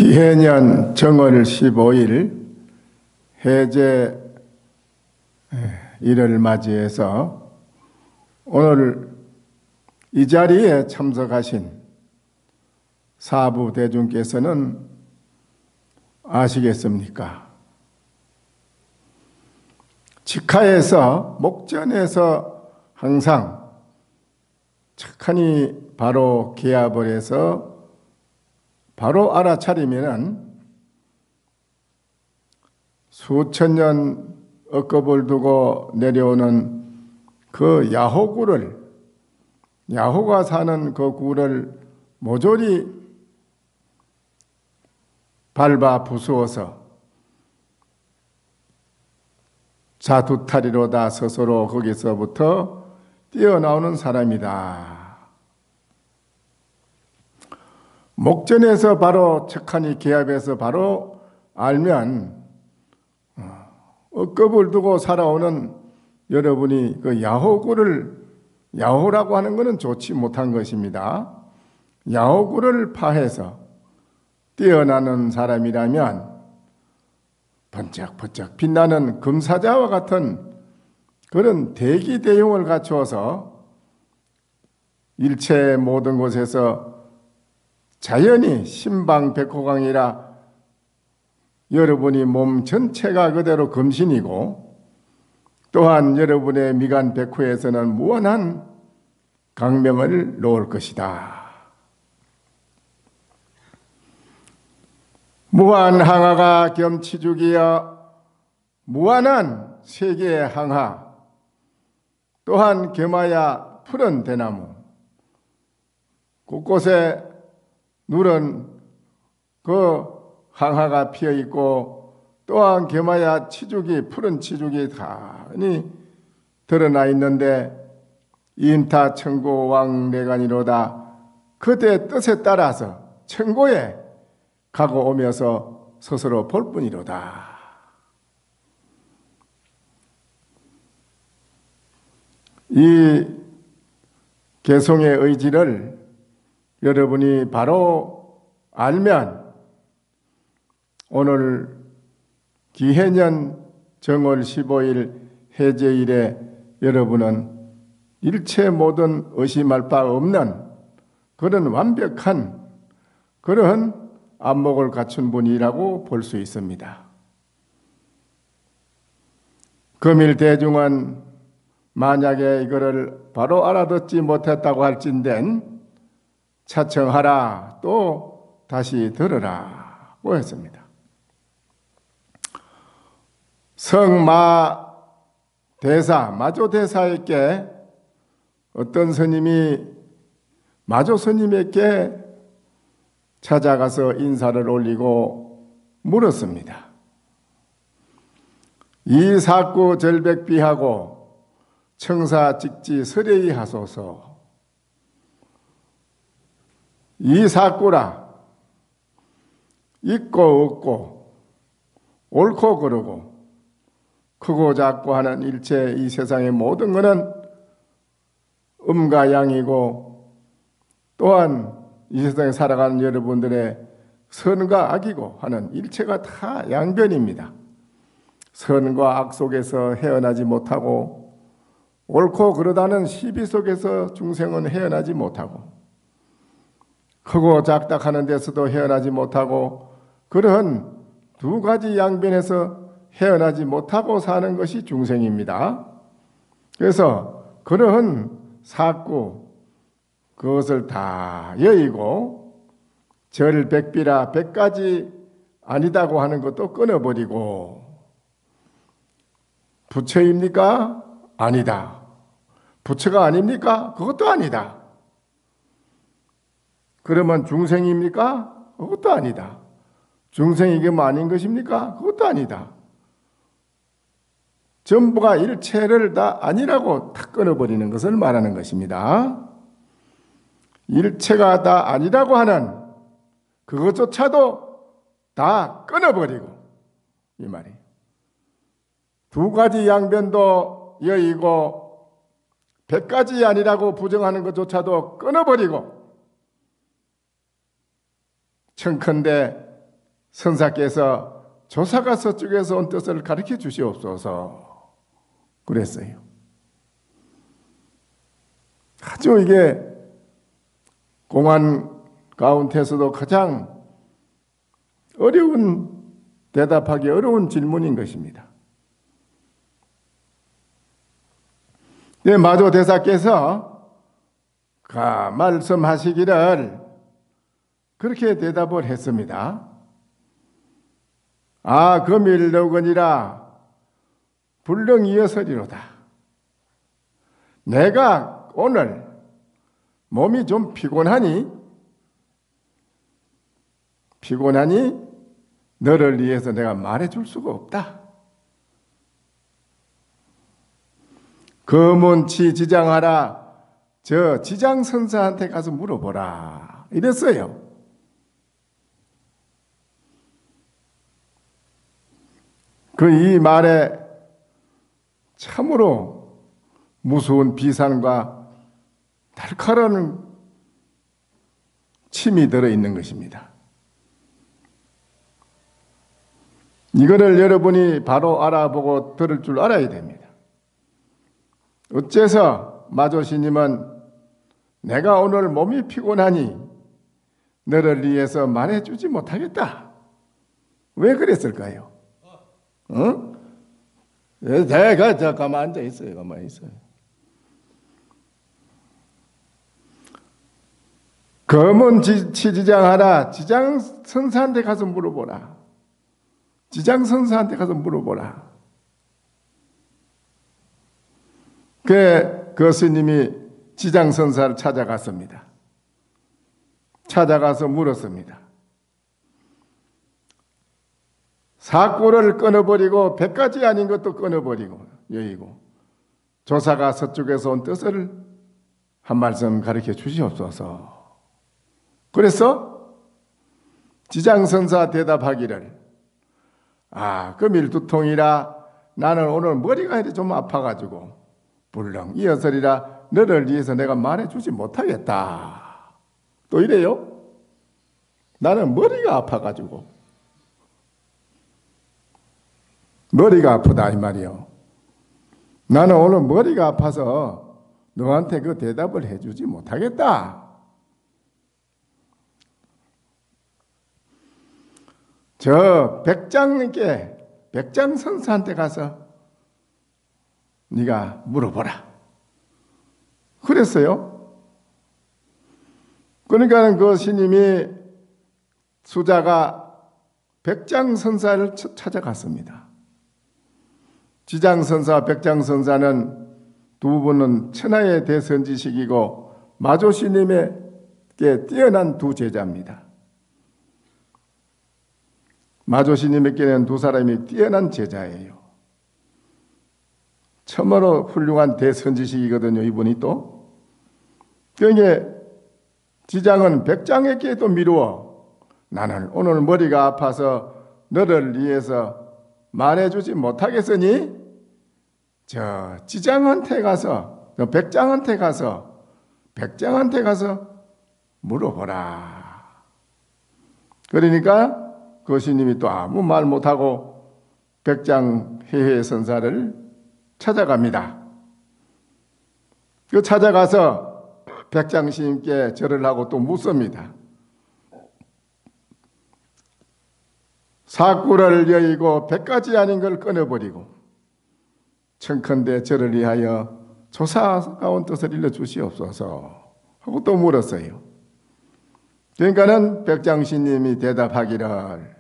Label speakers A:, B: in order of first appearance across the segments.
A: 기해년 정월 15일 해제 일을 맞이해서 오늘 이 자리에 참석하신 사부 대중께서는 아시겠습니까? 직하에서 목전에서 항상 착하니 바로 기합을 해서 바로 알아차리면은 수천 년 억겁을 두고 내려오는 그 야호가 사는 그 굴을 모조리 밟아 부수어서 자두타리로다 스스로 거기서부터 뛰어나오는 사람이다. 목전에서 바로 척하니 기합에서 바로 알면 억겁을 두고 살아오는 여러분이 그 야호라고 하는 것은 좋지 못한 것입니다. 야호구를 파해서 뛰어나는 사람이라면 번쩍번쩍 빛나는 금사자와 같은 그런 대기대용을 갖추어서 일체 모든 곳에서 자연히 신방백호강이라 여러분이 몸 전체가 그대로 금신이고 또한 여러분의 미간백호에서는 무한한 강명을 놓을 것이다. 무한항하가 겸치죽이여 무한한 세계의 항하 또한 겸하야 푸른 대나무 곳곳에 누런 그 항하가 피어있고 또한 겸하야 치죽이 푸른 치죽이 다니 드러나 있는데 인타 천고 왕내간이로다 그대 뜻에 따라서 천고에 가고 오면서 스스로 볼 뿐이로다. 이 개성의 의지를 여러분이 바로 알면 오늘 기해년 정월 15일 해제일에 여러분은 일체 모든 의심할 바 없는 그런 완벽한 그런 안목을 갖춘 분이라고 볼 수 있습니다. 금일 대중은 만약에 이거를 바로 알아듣지 못했다고 할진된 차청하라 또 다시 들으라고 했습니다. 성마 대사 마조 대사에게 어떤 스님이 마조 스님에게 찾아가서 인사를 올리고 물었습니다. 이 사구 절백비하고 청사직지 설레이 하소서. 이 사구라 있고 없고 옳고 그르고 크고 작고 하는 일체 이 세상의 모든 것은 음과 양이고 또한 이 세상에 살아가는 여러분들의 선과 악이고 하는 일체가 다 양변입니다. 선과 악 속에서 헤어나지 못하고 옳고 그르다는 시비 속에서 중생은 헤어나지 못하고 크고 작다 하는 데서도 헤어나지 못하고 그러한 두 가지 양변에서 헤어나지 못하고 사는 것이 중생입니다. 그래서 그러한 사구 그것을 다 여의고 절백비라 100가지 아니다고 하는 것도 끊어버리고 부처입니까? 아니다. 부처가 아닙니까? 그것도 아니다. 그러면 중생입니까? 그것도 아니다. 중생이 그럼 아닌 것입니까? 그것도 아니다. 전부가 일체를 다 아니라고 탁 끊어버리는 것을 말하는 것입니다. 일체가 다 아니라고 하는 그것조차도 다 끊어버리고 이 말이에요. 두 가지 양변도 여의고 100가지 아니라고 부정하는 것조차도 끊어버리고 청컨대 선사께서 조사가 서쪽에서 온 뜻을 가르쳐 주시옵소서 그랬어요. 아주 이게 공안 가운데서도 가장 대답하기 어려운 질문인 것입니다. 마조 대사께서 말씀하시기를 그렇게 대답을 했습니다. 금일덕은이라 불능이어서리로다. 내가 오늘 몸이 좀 피곤하니 너를 위해서 내가 말해줄 수가 없다. 거문치 지장하라. 저 지장선사한테 가서 물어보라. 이랬어요. 이 말에 참으로 무서운 비산과 날카로운 침이 들어있는 것입니다. 이거를 여러분이 바로 알아보고 들을 줄 알아야 됩니다. 어째서 마조스님은 내가 오늘 몸이 피곤하니 너를 위해서 말해주지 못하겠다. 왜 그랬을까요? 내가 가만히 앉아 있어요. 가만히 있어요. 검은 치지장하라. 지장선사한테 가서 물어보라. 지장선사한테 가서 물어보라. 그 스님이 지장선사를 찾아갔습니다. 찾아가서 물었습니다. 사골을 끊어버리고 100가지 아닌 것도 끊어버리고 여의고 조사가 서쪽에서 온 뜻을 한 말씀 가르쳐 주시옵소서. 그래서 지장선사 대답하기를 금일두통이라 나는 오늘 머리가 좀 아파가지고 불능 이어서리라 너를 위해서 내가 말해주지 못하겠다. 또 이래요. 나는 머리가 아파가지고 머리가 아프다 이 말이요. 나는 오늘 머리가 아파서 너한테 그 대답을 해주지 못하겠다. 저 백장선사한테 가서 네가 물어보라. 그랬어요. 그러니까 그 스님이 수자가 백장선사를 찾아갔습니다. 지장선사, 백장선사는 두 분은 천하의 대선지식이고 마조스님에게 뛰어난 두 제자입니다. 마조스님에게는 두 사람이 뛰어난 제자예요. 참으로 훌륭한 대선지식이거든요. 이분이 또. 그러니까 지장은 백장에게 또 미루어 나는 오늘 머리가 아파서 너를 위해서 말해주지 못하겠으니 저 지장한테 가서 저 백장한테 가서 물어보라. 그러니까 그 스님이 또 아무 말 못하고 백장 해해 선사를 찾아갑니다. 그 찾아가서 백장 스님께 절을 하고 또 묻습니다. 사구를 여의고 100가지 아닌 걸 끊어버리고 청컨대 저를 위하여 조사가 온 뜻을 일러주시옵소서 하고 또 물었어요. 그러니까는 백장스님이 대답하기를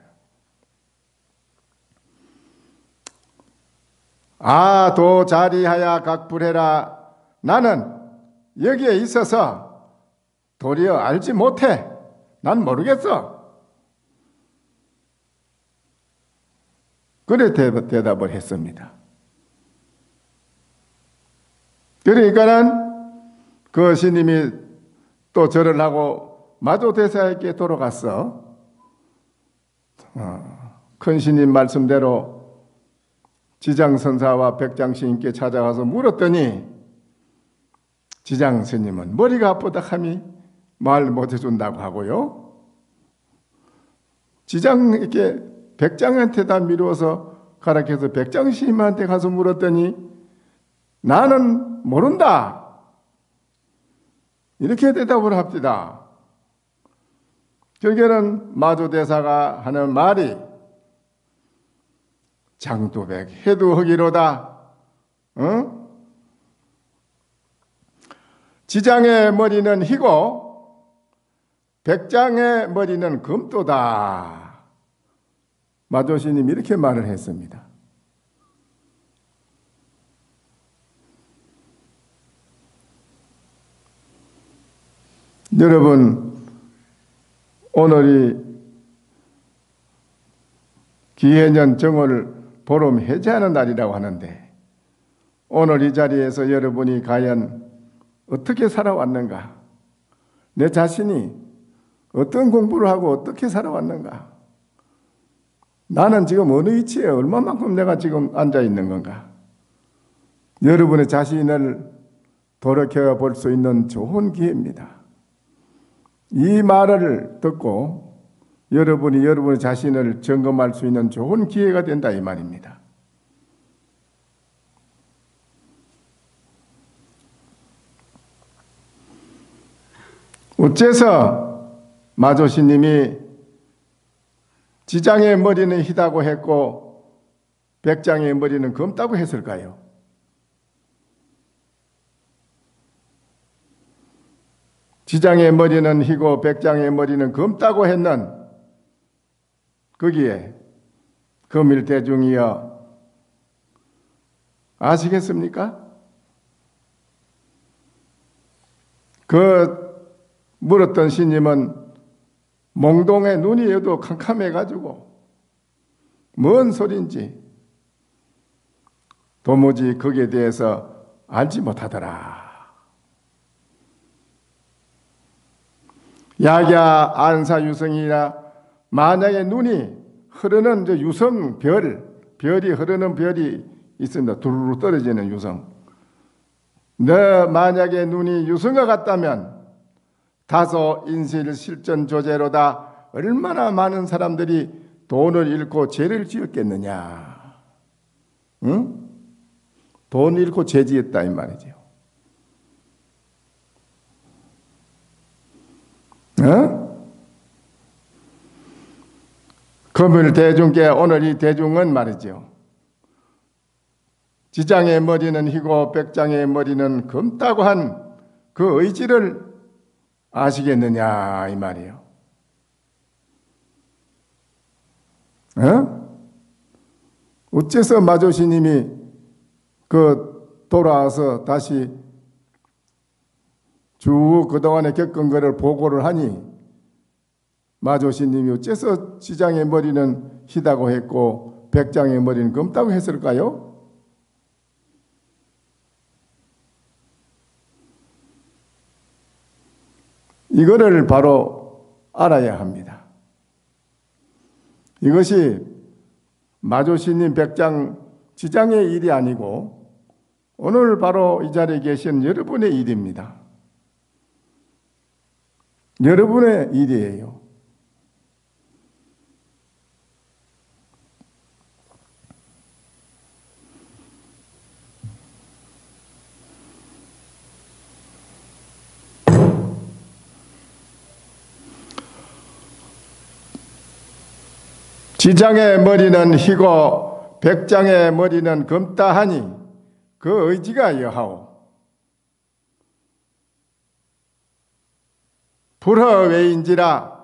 A: 도 자리하야 각불해라. 나는 여기에 있어서 도리어 알지 못해. 난 모르겠어. 그래 대답을 했습니다. 그러니까는 그 스님이 또 절을 하고 마조대사에게 돌아갔어. 큰 스님 말씀대로 지장선사와 백장스님께 찾아가서 물었더니 지장스님은 머리가 아프다 하니 말 못해준다고 하고요. 지장 이렇게 백장한테다 미루어서 가락해서 백장 스님한테 가서 물었더니 나는 모른다. 이렇게 대답을 합니다. 결국에는 마조대사가 하는 말이 장두백 해도 허기로다. 응? 지장의 머리는 희고 백장의 머리는 금도다. 마조스님이 이렇게 말을 했습니다. 여러분, 오늘이 기해년 정월 보름 해제하는 날이라고 하는데 오늘 이 자리에서 여러분이 과연 어떻게 살아왔는가? 내 자신이 어떤 공부를 하고 어떻게 살아왔는가? 나는 지금 어느 위치에 얼마만큼 내가 지금 앉아 있는 건가? 여러분의 자신을 돌이켜 볼 수 있는 좋은 기회입니다. 이 말을 듣고 여러분이 여러분의 자신을 점검할 수 있는 좋은 기회가 된다 이 말입니다. 어째서 마조스님이 지장의 머리는 희다고 했고 백장의 머리는 검다고 했을까요? 지장의 머리는 희고 백장의 머리는 검다고 했는 거기에 거밀대중이여 아시겠습니까? 그 물었던 스님은 몽동의 눈이어도 캄캄해가지고 뭔 소린지 도무지 거기에 대해서 알지 못하더라. 약야 안사유성이라 만약에 눈이 흐르는 저 유성 별이 흐르는 별이 있습니다. 두루루 떨어지는 유성. 너 만약에 눈이 유성과 같다면 다소 인실 실전 조제로다. 얼마나 많은 사람들이 돈을 잃고 죄를 지었겠느냐. 응? 돈 잃고 죄 지었다 이 말이죠. 거물 대중께 오늘 이 대중은 말이죠. 지장의 머리는 희고 백장의 머리는 검다고 한 그 의지를 아시겠느냐 이 말이에요. 어째서 마조스님이 돌아와서 다시 쭉 그동안에 겪은 것을 보고를 하니 마조스님이 어째서 지장의 머리는 희다고 했고 백장의 머리는 검다고 했을까요? 이거를 바로 알아야 합니다. 이것이 마조스님 백장 지장의 일이 아니고 오늘 바로 이 자리에 계신 여러분의 일입니다. 여러분의 일이에요. 지장의 머리는 희고 백장의 머리는 검다 하니 그 의지가 여하오. 불허외인지라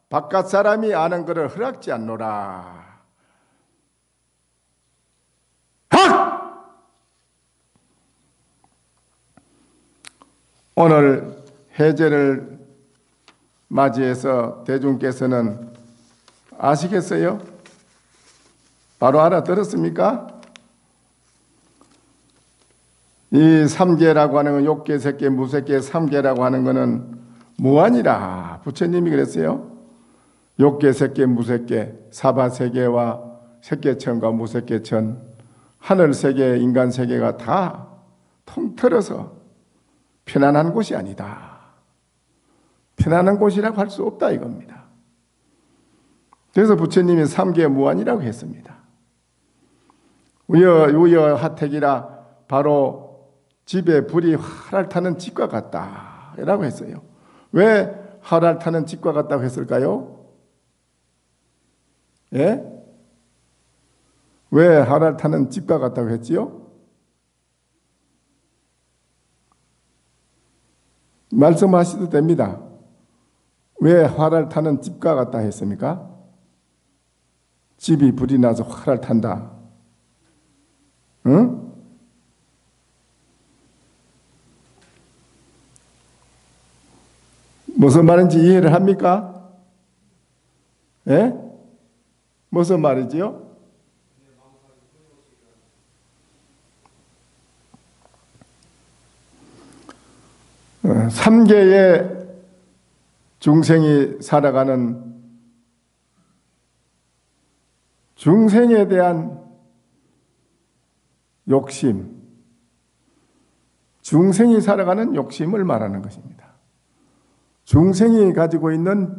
A: 바깥 사람이 아는 것을 허락지 않노라. 하! 오늘 해제를 맞이해서 대중께서는 아시겠어요? 바로 알아들었습니까? 이 삼계라고 하는 건 욕계, 색계, 무색계, 삼계라고 하는 것은 무한이라 부처님이 그랬어요. 욕계, 색계, 무색계, 사바세계와 색계천과 무색계천, 하늘세계, 인간세계가 다 통틀어서 편안한 곳이 아니다. 편안한 곳이라고 할 수 없다 이겁니다. 그래서 부처님이 삼계무한이라고 했습니다. 우여하택이라 바로 집에 불이 활활 타는 집과 같다 라고 했어요. 왜 활활 타는 집과 같다고 했을까요? 예? 왜 활활 타는 집과 같다고 했지요? 말씀하셔도 됩니다. 왜 활활 타는 집과 같다 했습니까? 집이 불이 나서 활활 탄다. 응? 무슨 말인지 이해를 합니까? 예? 무슨 말이지요? 삼계의 중생이 살아가는 중생에 대한 욕심, 중생이 살아가는 욕심을 말하는 것입니다. 중생이 가지고 있는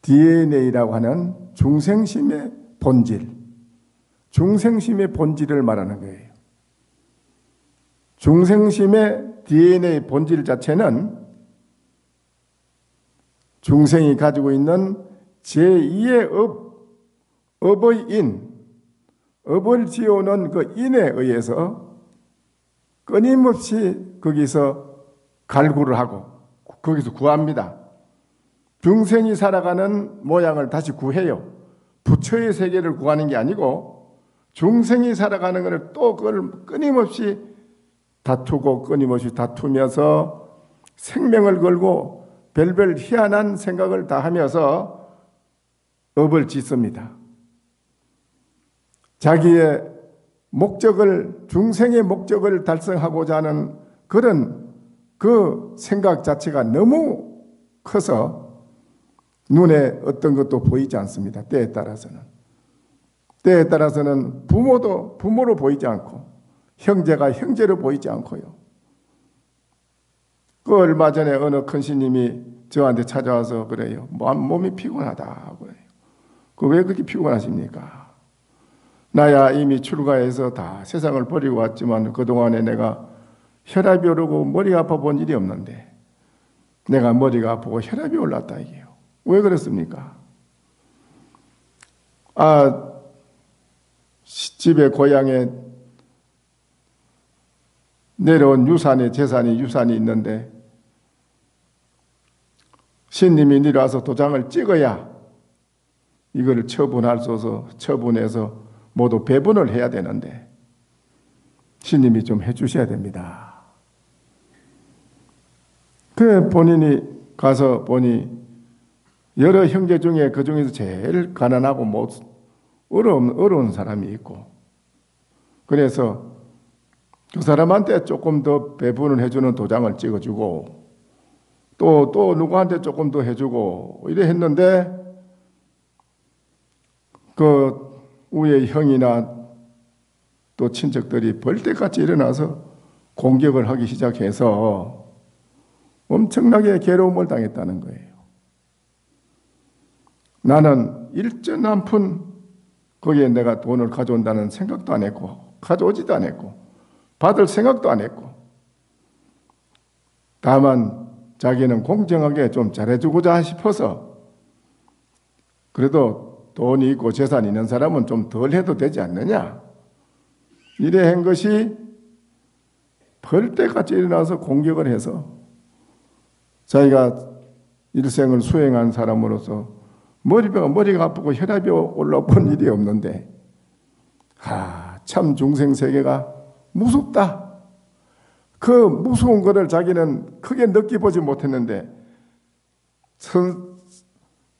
A: DNA라고 하는 중생심의 본질, 중생심의 본질을 말하는 거예요. 중생심의 DNA 본질 자체는 중생이 가지고 있는 제2의 업의 인, 업을 지어오는 그 인에 의해서 끊임없이 거기서 갈구를 하고 거기서 구합니다. 중생이 살아가는 모양을 다시 구해요. 부처의 세계를 구하는 게 아니고 중생이 살아가는 것을 또 그걸 끊임없이 다투고 끊임없이 다투면서 생명을 걸고 별별 희한한 생각을 다 하면서 업을 짓습니다. 자기의 목적을, 중생의 목적을 달성하고자 하는 그런 그 생각 자체가 너무 커서 눈에 어떤 것도 보이지 않습니다. 때에 따라서는. 때에 따라서는 부모도 부모로 보이지 않고 형제가 형제로 보이지 않고요. 그 얼마 전에 어느 큰 스님이 저한테 찾아와서 그래요. 몸이 피곤하다 그래요. 그 왜 그렇게 피곤하십니까? 나야 이미 출가해서 다 세상을 버리고 왔지만 그동안에 내가 혈압이 오르고 머리가 아파 본 일이 없는데 내가 머리가 아프고 혈압이 올랐다 이게요. 왜 그렇습니까? 집에 고향에 내려온 유산이 있는데 신님이 내려와서 도장을 찍어야 이거를 처분해서 모두 배분을 해야 되는데 신님이 좀 해주셔야 됩니다. 그 본인이 가서 보니 여러 형제 중에 그 중에서 제일 가난하고 어려운 사람이 있고 그래서 그 사람한테 조금 더 배분을 해주는 도장을 찍어주고 또 누구한테 조금 더 해주고 이래 했는데 그 위에 형이나 또 친척들이 벌떼같이 일어나서 공격을 하기 시작해서 엄청나게 괴로움을 당했다는 거예요. 나는 일전 한 푼 거기에 내가 돈을 가져온다는 생각도 안 했고 가져오지도 안 했고 받을 생각도 안 했고 다만 자기는 공정하게 좀 잘해주고자 싶어서 그래도 돈이 있고 재산이 있는 사람은 좀 덜 해도 되지 않느냐 이래 한 것이 벌떼같이 일어나서 공격을 해서 자기가 일생을 수행한 사람으로서 머리가 아프고 혈압이 올라본 일이 없는데 참 중생 세계가 무섭다. 그 무서운 것을 자기는 크게 느껴보지 못했는데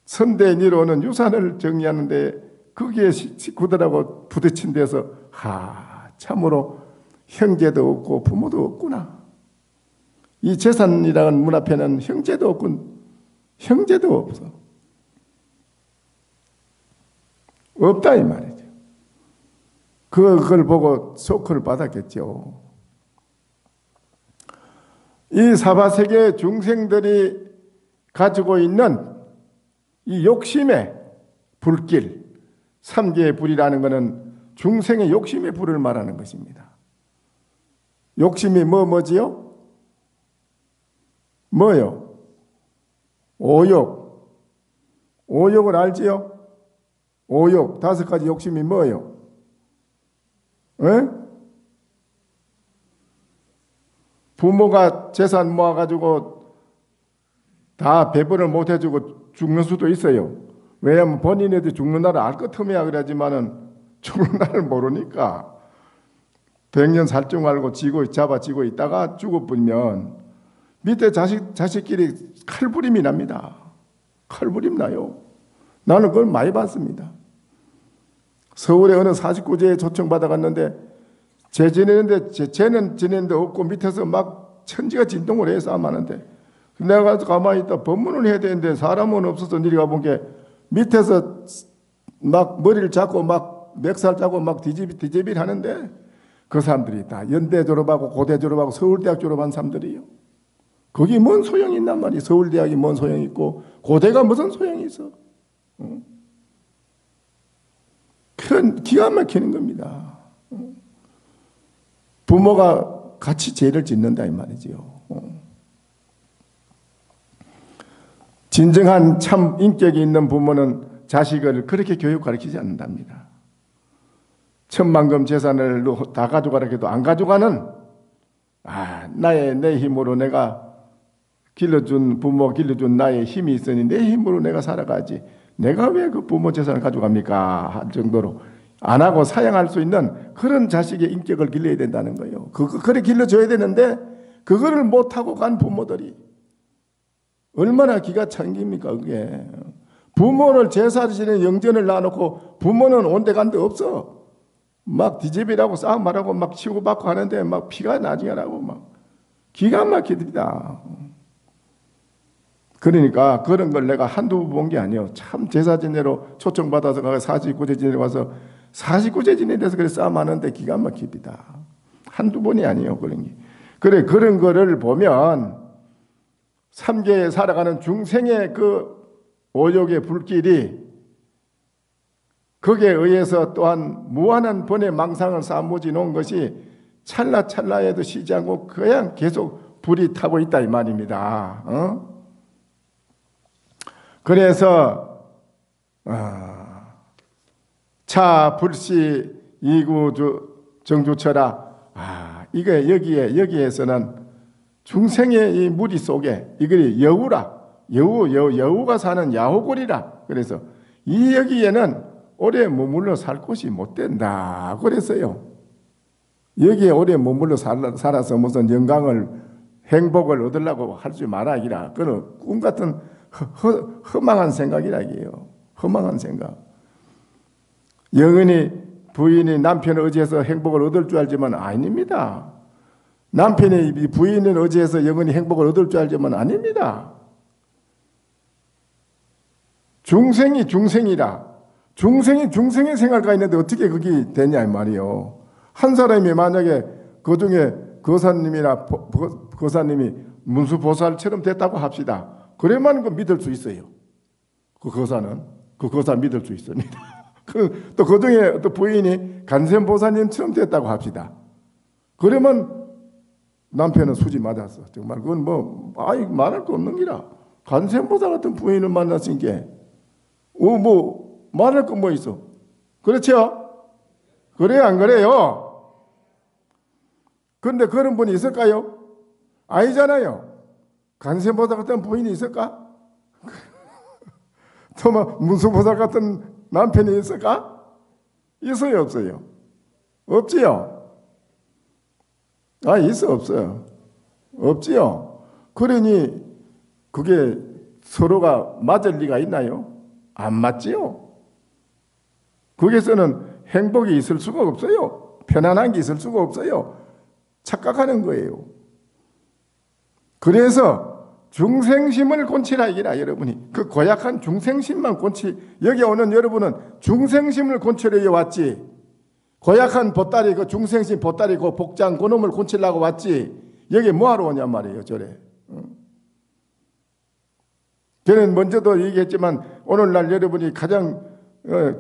A: 선대니로는 유산을 정리하는데 거기에 식구들하고 부딪힌 데서 참으로 형제도 없고 부모도 없구나. 이 재산이라는 문 앞에는 형제도 없고 형제도 없어. 없다 이 말이죠. 그걸 보고 쇼크를 받았겠죠. 이 사바세계 중생들이 가지고 있는 이 욕심의 불길, 삼계의 불이라는 것은 중생의 욕심의 불을 말하는 것입니다. 욕심이 뭐지요? 뭐요? 오욕. 오욕을 알지요? 오욕, 5가지 욕심이 뭐요? 에? 부모가 재산 모아가지고 다 배분을 못 해주고 죽는 수도 있어요. 왜냐하면 본인에도 죽는 날을 알 것 틈이야 그러지만은 죽는 날을 모르니까 100년 살 줄 알고 잡아지고 있다가 죽어버리면 밑에 자식끼리 칼부림이 납니다. 칼부림 나요. 나는 그걸 많이 봤습니다. 서울에 어느 49제에 초청받아갔는데 쟤 지내는데 쟤는 지내는데 없고 밑에서 막 천지가 진동을 해서 싸움하는데 내가 가서 가만히 있다 법문을 해야 되는데 사람은 없어서 내려가 본 게 밑에서 막 머리를 잡고 막 멱살 잡고 막 뒤집일 하는데 그 사람들이 다 연대 졸업하고 고대 졸업하고 서울대학 졸업한 사람들이요. 거기 뭔 소용이 있단 말이에요. 서울대학이 뭔 소용이 있고 고대가 무슨 소용이 있어. 그런 기가 막히는 겁니다. 부모가 같이 죄를 짓는다 이 말이지요. 진정한 참 인격이 있는 부모는 자식을 그렇게 교육 가르치지 않는답니다. 천만금 재산을 다 가져가라 해도 안 가져가는 내 힘으로 내가 부모 길러준 나의 힘이 있으니 내 힘으로 내가 살아가지 내가 왜 그 부모 재산을 가져갑니까? 할 정도로 안 하고 사양할 수 있는 그런 자식의 인격을 길러야 된다는 거예요. 그래 길러줘야 되는데 그거를 못하고 간 부모들이 얼마나 기가 찬깁니까 그게. 부모를 제사 지내는 영전을 놔놓고 부모는 온데간데 없어. 막 뒤집이라고 싸움하라고 막 치고받고 하는데 막 피가 나중에 나고 막 기가 막히더라. 그러니까 그런 걸 내가 한두 번 본 게 아니에요. 참 제사 지내러 초청받아서 가서 49제 지내러 와서 49제 지내려서 그래 싸움하는데 기가 막힙니다. 한두 번이 아니에요 그런 게. 그래 그런 거를 보면 삼계에 살아가는 중생의 그 오욕의 불길이 거기에 의해서 또한 무한한 번의 망상을 쌓아모지 놓은 것이 찰나찰나에도 쉬지 않고 그냥 계속 불이 타고 있다 이 말입니다. 그래서 차 불시 이구 정주처라. 이게 여기에서는 중생의 이 무리 속에 이걸 여우라. 여우가 사는 야호골이라. 그래서 이 여기에는 오래 머물러 살 곳이 못 된다. 그랬어요. 여기에 오래 머물러 살아서 무슨 영광을 행복을 얻으려고 하지 마라기라. 그건 꿈 같은 허망한 생각이라 이게요. 허망한 생각. 영은이 부인이 남편을 의지해서 행복을 얻을 줄 알지만 아닙니다. 남편이 부인을 의지해서 영원히 행복을 얻을 줄 알지만 아닙니다. 중생이 중생이라. 중생이 중생의 생활가 있는데 어떻게 그게 되냐 이 말이요. 한 사람이 만약에 그 중에 거사님이나 거사님이 문수보살처럼 됐다고 합시다. 그래만 그 믿을 수 있어요. 그 거사 믿을 수 있습니다. 또 그 중에 또 부인이 간센보살님처럼 됐다고 합시다. 그러면 남편은 수지 맞았어. 정말 그건 말할 거 없는 기라. 간센보살 같은 부인을 만났으니 게 말할 거 뭐 있어? 그렇죠? 그래요 안 그래요? 그런데 그런 분이 있을까요? 아니잖아요. 간센보살 같은 부인이 있을까? 또 문수보살 같은 남편이 있을까? 있어요 없어요? 없지요? 있어 없어요? 없지요? 그러니 그게 서로가 맞을 리가 있나요? 안 맞지요? 거기서는 행복이 있을 수가 없어요. 편안한 게 있을 수가 없어요. 착각하는 거예요. 그래서 중생심을 곤치라 이기라 여러분이. 그 고약한 중생심만 여기 오는 여러분은 중생심을 곤치려 왔지. 고약한 보따리 그 중생심 보따리 그 복장 그놈을 곤치려고 왔지. 여기 뭐하러 오냐 말이에요 저래. 저는 먼저도 얘기했지만 오늘날 여러분이 가장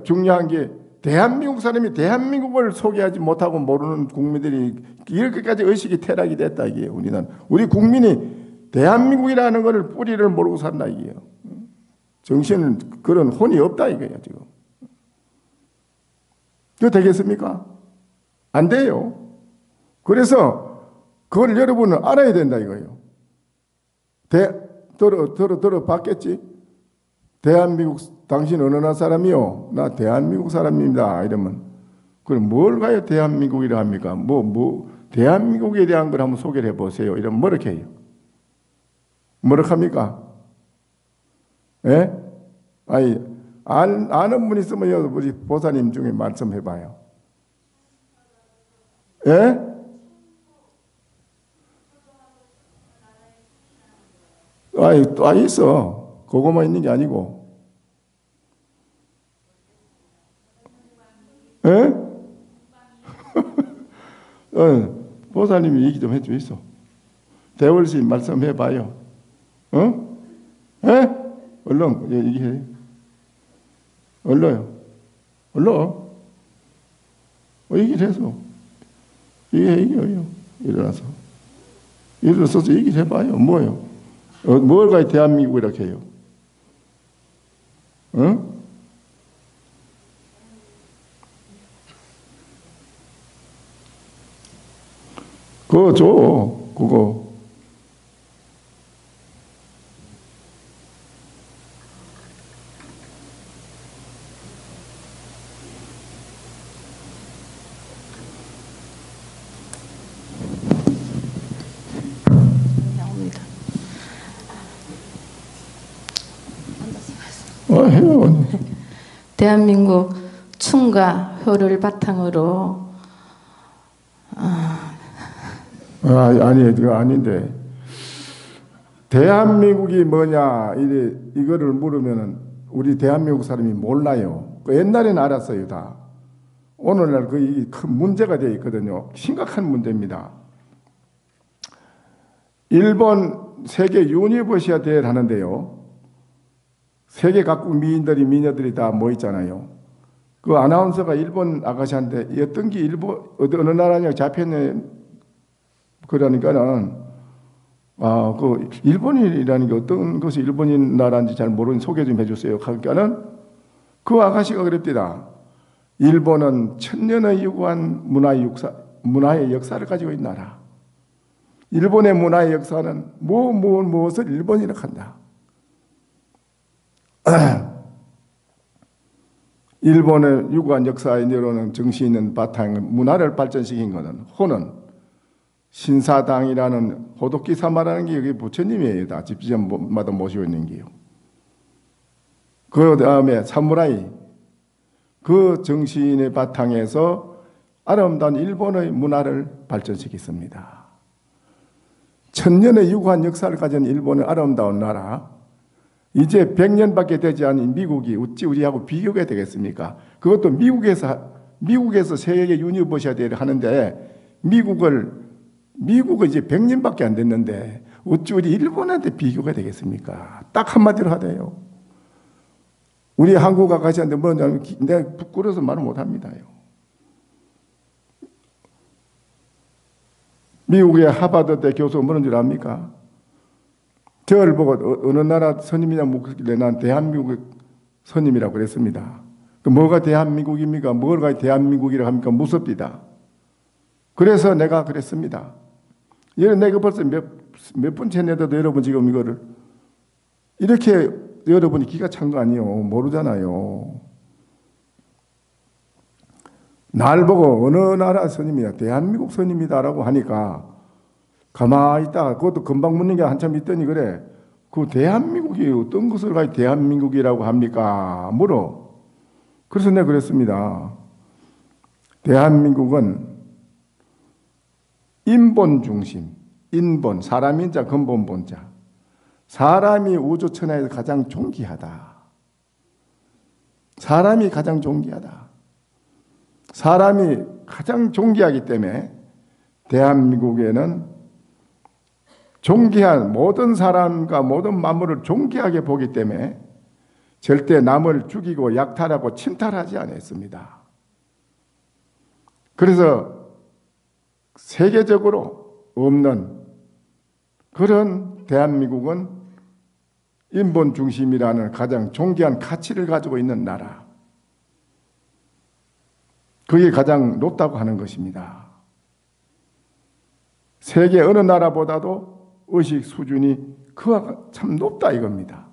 A: 중요한 게 대한민국 사람이 대한민국을 소개하지 못하고 모르는 국민들이 이렇게까지 의식이 퇴락이 됐다 이게요. 우리 국민이 대한민국이라는 것을 뿌리를 모르고 산다 이게요. 정신은 그런 혼이 없다 이거예요 지금. 그거 되겠습니까? 안 돼요. 그래서 그걸 여러분은 알아야 된다 이거예요. 들어봤겠지? 대한민국 당신 어느 나라 사람이요? 나 대한민국 사람입니다. 이러면 그럼 뭘 가요 대한민국이라 합니까? 대한민국에 대한 걸 한번 소개를 해보세요. 이러면 뭐렇게 해요? 뭐렇게 합니까? 예? 아니 아는 분 있으면 우리 보사님 중에 말씀해봐요. 예? 또 있어. 그거만 있는 게 아니고. 예? 보사님이 얘기 좀 해줘 있어. 대월시 말씀해봐요. 예? 얼른 얘기해. 얼른요. 얼른. 얘기를 해서. 얘기해요. 일어나서. 일어서서 얘기를 해봐요. 뭐예요? 뭘 가요 대한민국 이렇게 해요? 그거 줘. 그거. 해요.
B: 대한민국 춤과 효를 바탕으로
A: 아니 그거 아닌데 대한민국이 뭐냐 이거를 물으면은 우리 대한민국 사람이 몰라요. 옛날에는 알았어요 다. 오늘날 그 큰 문제가 되어 있거든요. 심각한 문제입니다. 일본 세계 유니버시아 대회를 하는데요. 세계 각국 미인들이 다 모였잖아요. 그 아나운서가 일본 아가씨한테 어떤 게 어느 나라냐 잡혔네 그러니까는 그 일본이라는 게 어떤 것이 일본인 나라인지 잘 모르는 소개 좀 해주세요. 그러니까는 그 아가씨가 그랬답니다. 일본은 천년의 유구한 문화의 역사를 가지고 있는 나라. 일본의 문화의 역사는 무엇을 일본이라고 한다. 일본의 유구한 역사에 내려오는 정신 있는 바탕 문화를 발전시킨 것은 호는 신사당이라는 호독기사 말하는 게 여기 부처님이에요. 다 집집마다 모시고 있는 게요. 그 다음에 사무라이 그 정신의 바탕에서 아름다운 일본의 문화를 발전시켰습니다. 천년의 유구한 역사를 가진 일본의 아름다운 나라 이제 100년밖에 되지 않은 미국이 어찌 우리하고 비교가 되겠습니까? 그것도 미국에서 세계 유니버시아 대회를 하는데 미국은 이제 100년밖에 안 됐는데 어찌 우리 일본한테 비교가 되겠습니까? 딱 한마디로 하대요. 우리 한국 아가씨한테 뭐냐면 내가 부끄러워서 말을 못합니다요. 미국의 하버드대 교수가 뭐라는 줄 압니까? 저를 보고 어느 나라 선임이냐 묻길래 난 대한민국 선임이라고 그랬습니다. 뭐가 대한민국입니까? 뭐가 대한민국이라고 합니까? 무섭디다. 그래서 내가 그랬습니다. 내가 벌써 몇 번째 내도 여러분 지금 이거를 이렇게 여러분이 기가 찬 거 아니에요. 모르잖아요. 날 보고 어느 나라 선임이야? 대한민국 선임이다라고 하니까 가만히 있다가 그것도 금방 묻는 게 한참 있더니 그래. 그 대한민국이 어떤 것을 가지고 대한민국이라고 합니까? 물어. 그래서 내가 그랬습니다. 대한민국은 인본 중심, 인본, 사람인자, 근본본자. 사람이 우주천하에서 가장 존귀하다. 사람이 가장 존귀하다. 사람이 가장 존귀하기 때문에 대한민국에는 존귀한 모든 사람과 모든 만물을 존귀하게 보기 때문에 절대 남을 죽이고 약탈하고 침탈하지 않았습니다. 그래서 세계적으로 없는 그런 대한민국은 인본 중심이라는 가장 존귀한 가치를 가지고 있는 나라. 그게 가장 높다고 하는 것입니다. 세계 어느 나라보다도 의식 수준이 그와 참 높다 이겁니다.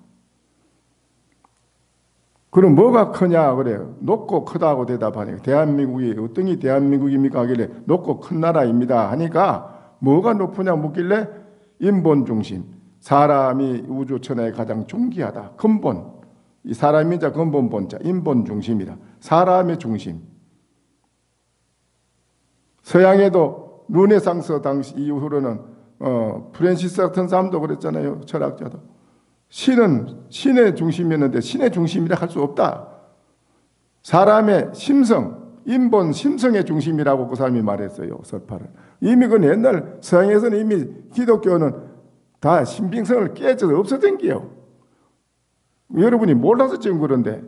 A: 그럼 뭐가 크냐 그래요. 높고 크다고 대답하니까 대한민국이 어떤 게 대한민국입니까 하길래 높고 큰 나라입니다 하니까 뭐가 높으냐 묻길래 인본 중심, 사람이 우주천하에 가장 존귀하다. 근본, 이 사람이자 근본 본자, 인본 중심이다. 사람의 중심. 서양에도 르네상스 당시 이후로는 프란시스 같은 사람도 그랬잖아요. 철학자도. 신은 신의 중심이었는데 신의 중심이라 할 수 없다. 사람의 심성, 인본 심성의 중심이라고 그 사람이 말했어요. 설파를. 이미 그 옛날 서양에서는 이미 기독교는 다 신빙성을 깨져서 없어진 게요. 여러분이 몰라서 지금 그런데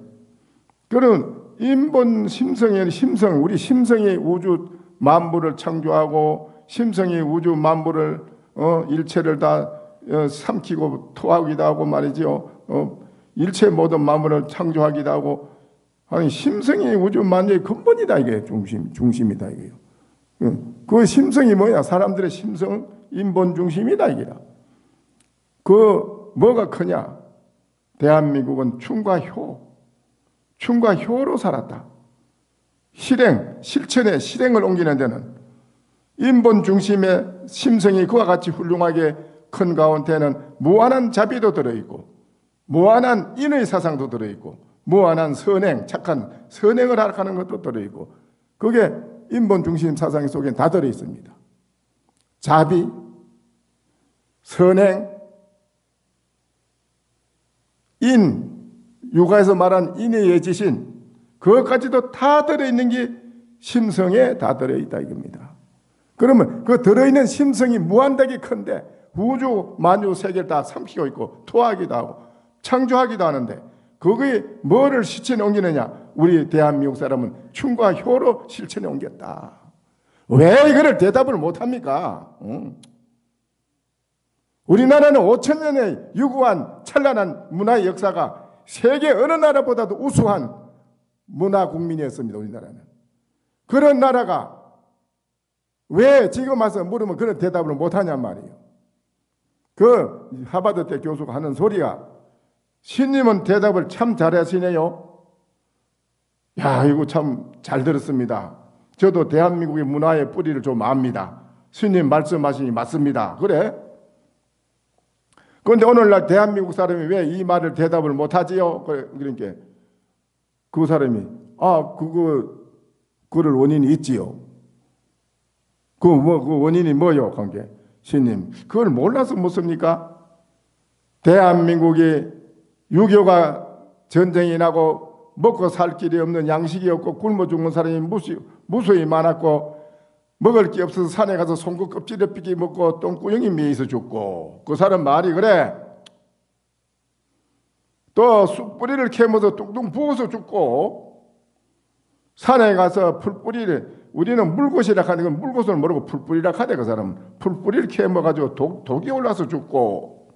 A: 그런 인본 심성의 심성, 우리 심성이 우주 만물을 창조하고 심성이 우주 만물을 일체를 다 삼키고 토하기도 하고 말이죠. 일체 모든 만물을 창조하기도 하고 아니 심성이 우주 만물의 근본이다 이게 중심이다 이게요. 그 심성이 뭐냐? 사람들의 심성 인본 중심이다 이게라. 그 뭐가 크냐? 대한민국은 춤과 효로 살았다. 실천의 실행을 옮기는 데는 인본 중심의 심성이 그와 같이 훌륭하게 큰 가운데는 무한한 자비도 들어있고 무한한 인의 사상도 들어있고 무한한 선행, 착한 선행을 하는 것도 들어있고 그게 인본 중심 사상 속에 다 들어있습니다. 자비, 선행, 육아에서 말한 인의 예지신 그것까지도 다 들어있는 게 심성에 다 들어있다 이겁니다. 그러면 그 들어있는 심성이 무한하게 큰데 우주 만유 세계를 다 삼키고 있고 토하기도 하고 창조하기도 하는데 그거에 뭐를 실천에 옮기느냐? 우리 대한민국 사람은 춤과 효로 실천에 옮겼다. 왜 이거를 대답을 못합니까? 우리나라는 5,000년의 유구한 찬란한 문화의 역사가 세계 어느 나라보다도 우수한 문화 국민이었습니다. 우리나라는. 그런 나라가 왜 지금 와서 물으면 그런 대답을 못하냔 말이에요. 그 하버드 대 교수가 하는 소리가 신님은 대답을 참 잘하시네요. 야, 이거 참 잘 들었습니다. 저도 대한민국의 문화의 뿌리를 좀 압니다. 신님 말씀하시니 맞습니다. 그래? 그런데 오늘날 대한민국 사람이 왜 이 말을 대답을 못하지요? 그러니까 그 사람이 그거를 원인이 있지요. 그 원인이 뭐요? 관계 신님 그걸 몰라서 묻습니까? 대한민국이 6.25가 전쟁이 나고 먹고 살 길이 없는 양식이 없고 굶어 죽는 사람이 무수히 많았고 먹을 게 없어서 산에 가서 송곳 껍질에 삐기 먹고 똥구멍이 매여서 죽고 그 사람 말이 그래. 또 쑥뿌리를 캐면서 뚱뚱 부어서 죽고 산에 가서 풀뿌리를 우리는 물곳이라 하는 건 물곳을 모르고 풀뿌리라 하대. 그 사람은 풀뿌리를 캐먹어가지고 독이 올라서 죽고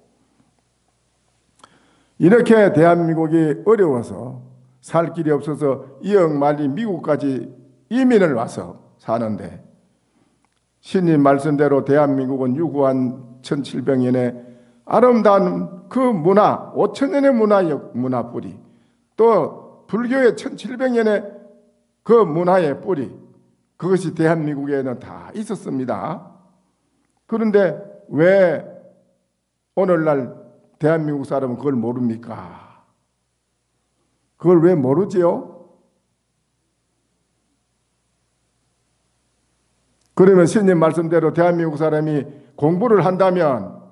A: 이렇게 대한민국이 어려워서 살 길이 없어서 이억만리 미국까지 이민을 와서 사는데 신님 말씀대로 대한민국은 유구한 1700년의 아름다운 그 문화 5,000년의 문화 뿌리 또 불교의 1700년의 그 문화의 뿌리 그것이 대한민국에는 다 있었습니다. 그런데 왜 오늘날 대한민국 사람은 그걸 모릅니까? 그걸 왜 모르지요? 그러면 스님 말씀대로 대한민국 사람이 공부를 한다면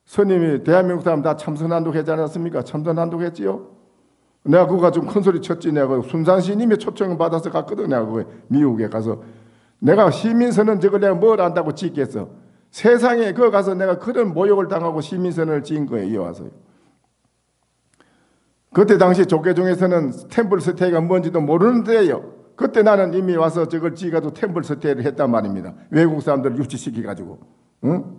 A: 스님이 대한민국 사람 다 참선한다고 하지 않았습니까? 참선한다고 했지요? 내가 그거 좀 큰 소리 쳤지. 내가 순산스님이 초청을 받아서 갔거든. 내가 그 미국에 가서 내가 시민선언 저걸 내가 뭘 안다고 짓겠어. 세상에 그거 가서 내가 그런 모욕을 당하고 시민선언을 지은 거예요. 이어와서요. 그때 당시 조계종에서는 템플 스테이가 뭔지도 모르는데요. 그때 나는 이미 와서 저걸 지가도 템플 스테이를 했단 말입니다. 외국 사람들을 유치시켜가지고. 응?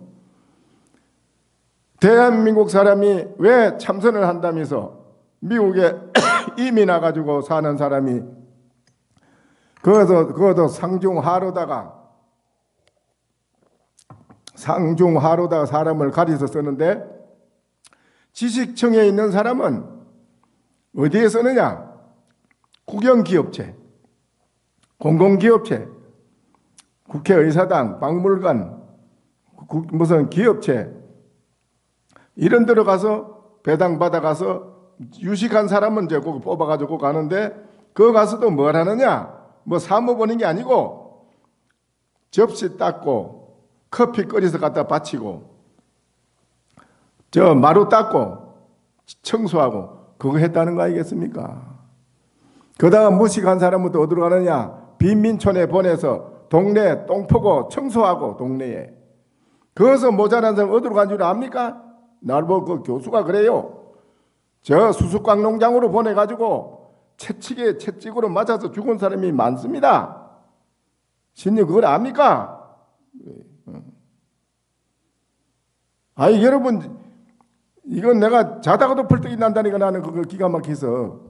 A: 대한민국 사람이 왜 참선을 한다면서 미국에 이민 와가지고 사는 사람이 그것도 상중하로다가 사람을 가려서 쓰는데 지식청에 있는 사람은 어디에 쓰느냐? 국영기업체, 공공기업체, 국회의사당, 박물관, 무슨 기업체 이런 데로 가서 배당 받아가서 유식한 사람은 이제 거기 뽑아가지고 가는데 그 가서도 뭘 하느냐? 뭐 사모 보는 게 아니고 접시 닦고 커피 끓여서 갖다 바치고 저 마루 닦고 청소하고 그거 했다는 거 아니겠습니까? 그러다가 무식한 사람은 또 어디로 가느냐? 빈민촌에 보내서 동네 똥포고 청소하고 동네에 거기서 모자란 사람 어디로 간 줄 압니까? 날보 그 교수가 그래요. 저 수수깡 농장으로 보내가지고 채찍으로 맞아서 죽은 사람이 많습니다. 신님 그걸 압니까? 아니 여러분 이건 내가 자다가도 펄떡이 난다니까 나는 그거 기가 막혀서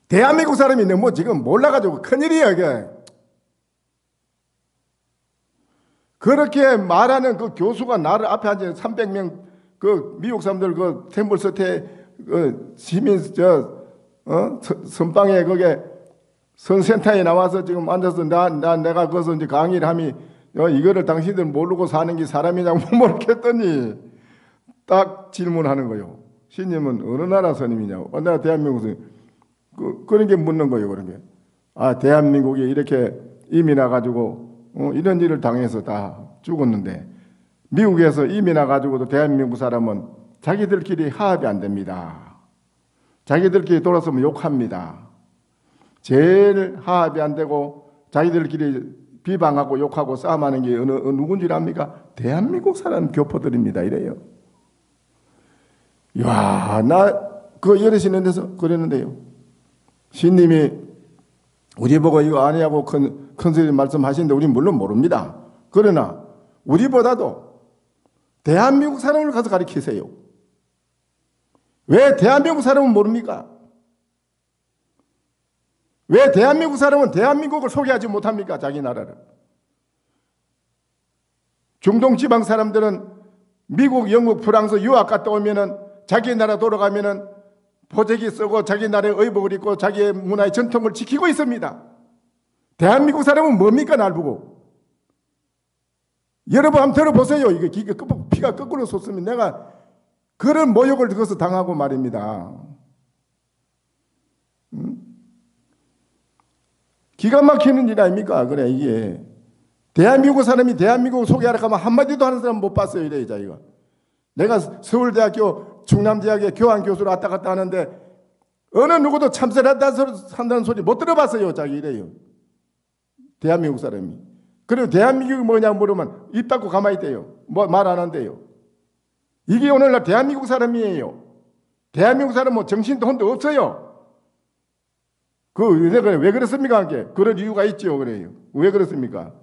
A: 대한민국 사람이 너무 지금 몰라가지고 큰일이야 이게. 그렇게 말하는 그 교수가 나를 앞에 앉아 300명 그 미국 사람들 그 템플스테 그 시민 선방에 거기에 선센터에 나와서 지금 앉아서 내가 거기서 이제 강의를 하면 이거를 당신들 모르고 사는 게 사람이냐고 모르겠더니 딱 질문하는 거예요. 신님은 어느 나라 스님이냐고. 내가 대한민국 스님. 그런 게 묻는 거예요. 그런 게. 아 대한민국이 이렇게 이민 와가지고 이런 일을 당해서 다 죽었는데 미국에서 이민 와가지고도 대한민국 사람은 자기들끼리 화합이 안 됩니다. 자기들끼리 돌아서면 욕합니다. 제일 화합이 안 되고 자기들끼리 비방하고 욕하고 싸움하는 게 누군지 압니까? 대한민국 사람 교포들입니다. 이래요. 이야, 나 그거 이러시는 데서 그랬는데요. 신님이 우리 보고 이거 아니냐고 큰 소리 말씀하시는데 우리는 물론 모릅니다. 그러나 우리보다도 대한민국 사람을 가서 가르치세요. 왜 대한민국 사람은 모릅니까? 왜 대한민국 사람은 대한민국을 소개하지 못합니까? 자기 나라를. 중동 지방 사람들은 미국, 영국, 프랑스 유학 갔다 오면은 자기 나라 돌아가면은 포재기 쓰고 자기 나라의 의복을 입고 자기의 문화의 전통을 지키고 있습니다. 대한민국 사람은 뭡니까? 날 보고. 여러분 한번 들어보세요. 이게 피가 거꾸로 솟으면 내가 그런 모욕을 거기서 당하고 말입니다. 기가 막히는 일 아닙니까? 그래 이게. 대한민국 사람이 대한민국을 소개하러 가면 한마디도 하는 사람 못 봤어요. 이래 자기가. 내가 서울대학교 충남대학에 교환교수로 왔다 갔다 하는데 어느 누구도 참선한다는 소리 못 들어봤어요. 자기 이래요. 대한민국 사람이. 그리고 대한민국이 뭐냐 물으면 입 닫고 가만히 있대요. 뭐 말 안 한대요. 이게 오늘날 대한민국 사람이에요. 대한민국 사람은 뭐 정신도 혼도 없어요. 왜 그렇습니까? 그런 이유가 있죠. 그래요. 왜 그렇습니까?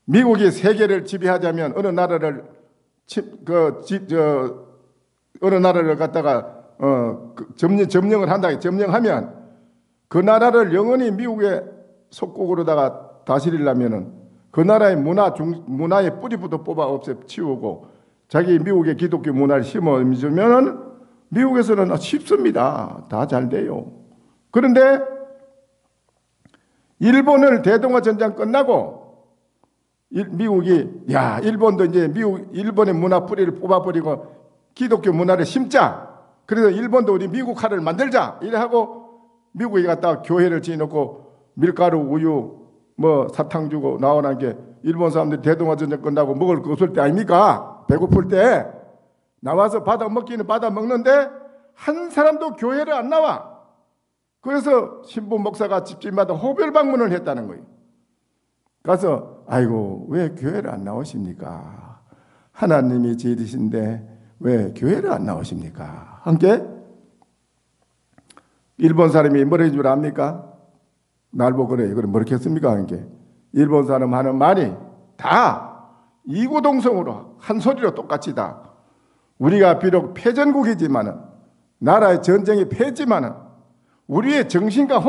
A: 미국이 세계를 지배하자면 어느 나라를 어느 나라를 갖다가 점령을 한다. 점령하면 그 나라를 영원히 미국의 속국으로다가 다스리려면은 그 나라의 문화의 뿌리부터 뽑아 없애치우고 자기 미국의 기독교 문화를 심어주면은 미국에서는 쉽습니다. 다 잘 돼요. 그런데 일본을 대동아 전쟁 끝나고 미국이 일본도 이제 일본의 문화 뿌리를 뽑아버리고 기독교 문화를 심자. 그래서 일본도 우리 미국화를 만들자. 이래 하고 미국에 갔다가 교회를 지어놓고 밀가루, 우유, 뭐 사탕 주고 나오는 게 일본 사람들이 대동아 전쟁 끝나고 먹을 거 없을 때 아닙니까? 배고플 때 나와서 받아 먹기는 받아 먹는데 한 사람도 교회를 안 나와. 그래서 신부 목사가 집집마다 호별 방문을 했다는 거예요. 가서 아이고 왜 교회를 안 나오십니까? 하나님이 지으신데 왜 교회를 안 나오십니까? 함께 일본 사람이 뭐라는 줄 압니까? 날 보고 그래. 그럼 뭐겠습니까? 함께 일본 사람 하는 말이 다 이구동성으로 한 소리로 똑같이 다 우리가 비록 패전국이지만은 나라의 전쟁이 패지만은 우리의 정신과